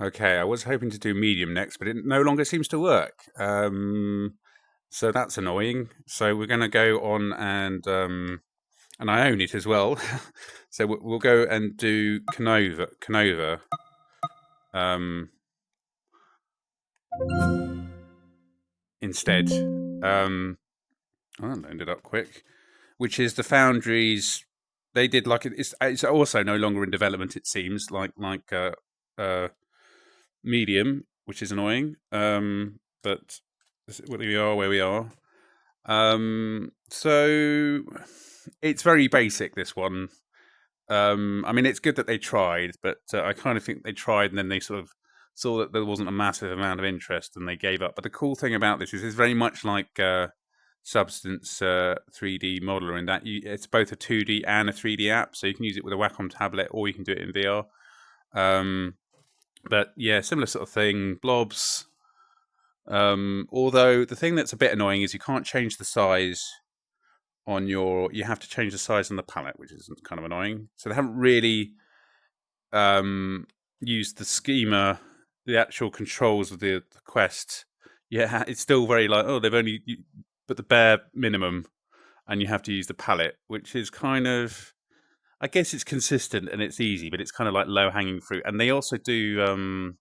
Okay, I was hoping to do medium next, but it no longer seems to work. So that's annoying. So we're going to go on and I own it as well. So we'll go and do Kanova. Instead. Oh, that ended up quick. Which is the Foundry's. They did like it's also no longer in development. It seems like Medium, which is annoying. But we are where we are. So it's very basic. This one. I mean, it's good that they tried, but I kind of think they tried and then they sort of saw that there wasn't a massive amount of interest and they gave up. But the cool thing about this is it's very much like Substance 3D modeler in that it's both a 2D and a 3D app, so you can use it with a Wacom tablet or you can do it in VR. But yeah, similar sort of thing, blobs. Although the thing that's a bit annoying is you can't change the size on you have to change the size on the palette, which is kind of annoying. So they haven't really used the schema, the actual controls of the Quest. Yeah, it's still very like, oh, they've only put the bare minimum and you have to use the palette, which is kind of, I guess it's consistent and it's easy, but it's kind of like low hanging fruit. And they also do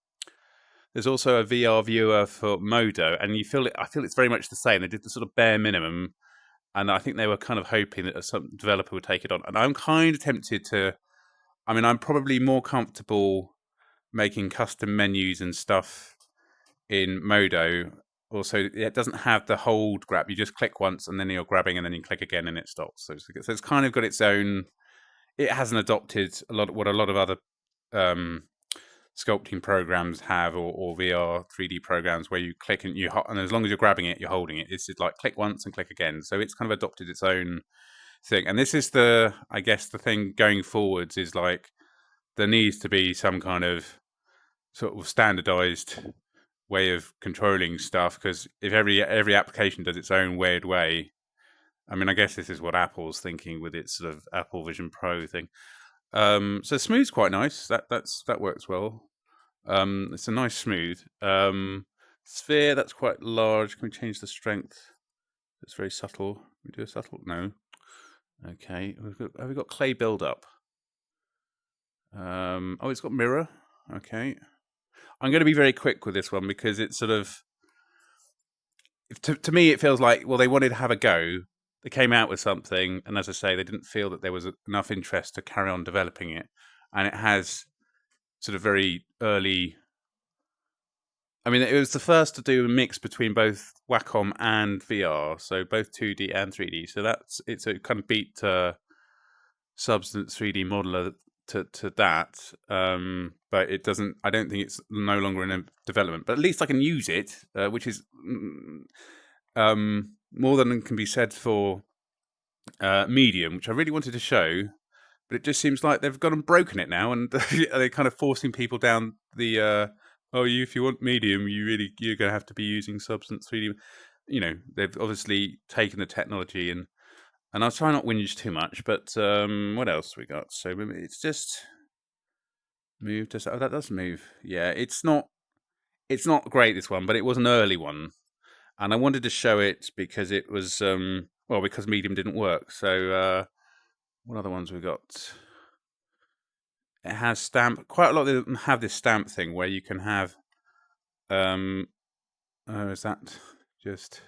there's also a VR viewer for Modo, and I feel it's very much the same. They did the sort of bare minimum, and I think they were kind of hoping that some developer would take it on. And I'm kind of tempted to. I mean, I'm probably more comfortable making custom menus and stuff in Modo. Also, it doesn't have the hold grab. You just click once, and then you're grabbing, and then you click again, and it stops. So it's kind of got its own. It hasn't adopted a lot what a lot of other sculpting programs have, or VR 3D programs where you click and as long as you're grabbing it, you're holding it. It's like click once and click again. So it's kind of adopted its own thing. And this is I guess the thing going forwards is like there needs to be some kind of sort of standardized way of controlling stuff, because if every application does its own weird way, I mean, I guess this is what Apple's thinking with its sort of Apple Vision Pro thing. So smooth's quite nice. That works well. It's a nice smooth. Sphere, that's quite large. Can we change the strength? It's very subtle. Can we do a subtle? No. Okay. Have we got clay build up? Oh, it's got mirror. Okay. I'm going to be very quick with this one because it's sort of, to me, it feels like, well, they wanted to have a go. They came out with something, and as I say, they didn't feel that there was enough interest to carry on developing it. And it has sort of very early. I mean, it was the first to do a mix between both Wacom and VR, so both 2D and 3D. So it's a kind of beat Substance 3D modeler to that. But it doesn't. I don't think it's no longer in development. But at least I can use it, which is more than can be said for Medium, which I really wanted to show. But it just seems like they've gone and broken it now, and they're kind of forcing people down the. If you want Medium, you're going to have to be using Substance 3D. You know, they've obviously taken the technology and I'll try not whinge too much. But what else we got? So it's just move to. Oh, that does move. Yeah, it's not great, this one, but it was an early one, and I wanted to show it because it was because Medium didn't work. So what other ones we got? It has stamp. Quite a lot of them have this stamp thing where you can have. Is that just?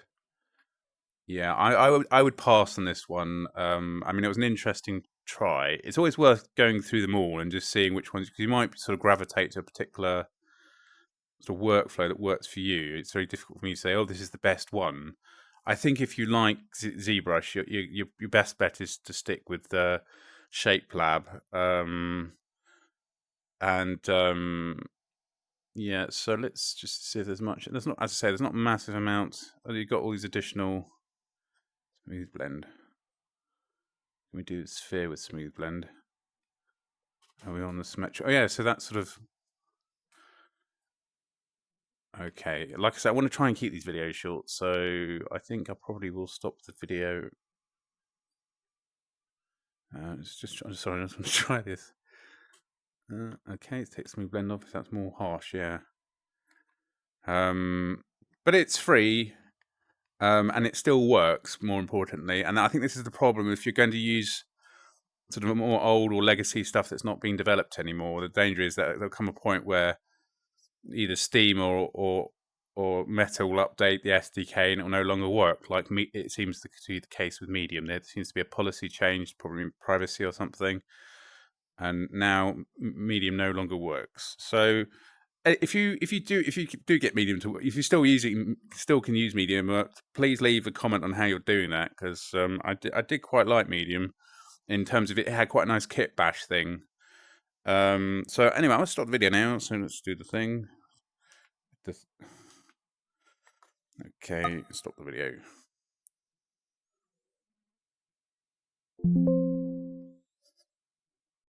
Yeah, I would pass on this one. I mean, it was an interesting try. It's always worth going through them all and just seeing which ones, because you might sort of gravitate to a particular sort of workflow that works for you. It's very difficult for me to say, oh, this is the best one. I think if you like ZBrush, your best bet is to stick with the Shape Lab. Yeah, so let's just see if there's much. There's not, as I say, there's not a massive amount. You've got all these additional smooth blend. Can we do sphere with smooth blend? Are we on the symmetric? Oh yeah, so that's sort of okay. Like I said, I want to try and keep these videos short, so I think I probably will stop the video. Sorry, I just want to try this. Okay, it takes me blend off. That's more harsh, yeah. But it's free, and it still works. More importantly, and I think this is the problem if you're going to use sort of a more old or legacy stuff that's not being developed anymore. The danger is that there'll come a point where either Steam or Meta will update the SDK and it will no longer work. Like it seems to be the case with Medium. There seems to be a policy change, probably in privacy or something, and now Medium no longer works. So if you do get Medium to work, if you're still can use Medium, please leave a comment on how you're doing that, because I did quite like Medium in terms of it had quite a nice kit bash thing. So anyway, I'll start the video now. So let's do the thing. Okay, stop the video.